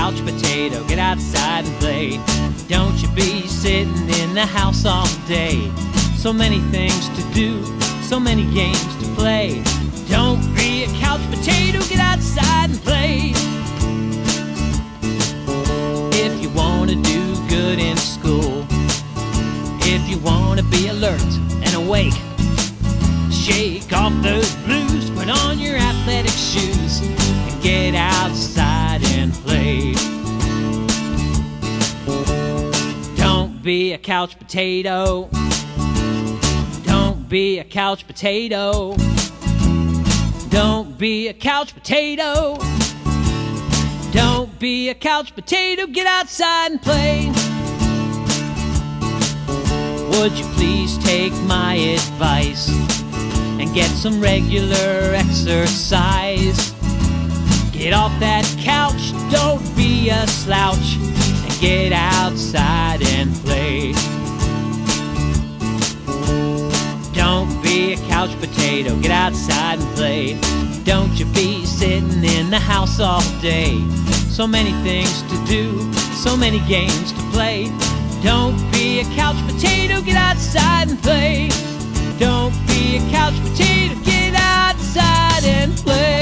couch potato, get outside and play. Don't you be sitting in the house all day. So many things to do, so many games to play. Don't be a couch potato, get outside and play. If you want to do good in school, if you want to be alert and awake, shake off those blues, put on your athletic shoes, and get outside and play. Don't be a couch potato. Don't be a couch potato. Don't be a couch potato. Don't be a couch potato, get outside and play. Would you please take my advice and get some regular exercise? Get off that couch, don't be a slouch, and get outside and play. Don't be a couch potato, get outside and play. Don't you be sitting in the house all day. So many things to do, so many games to play. Don't be a couch potato, get outside and play. Don't be a couch potato, get outside and play.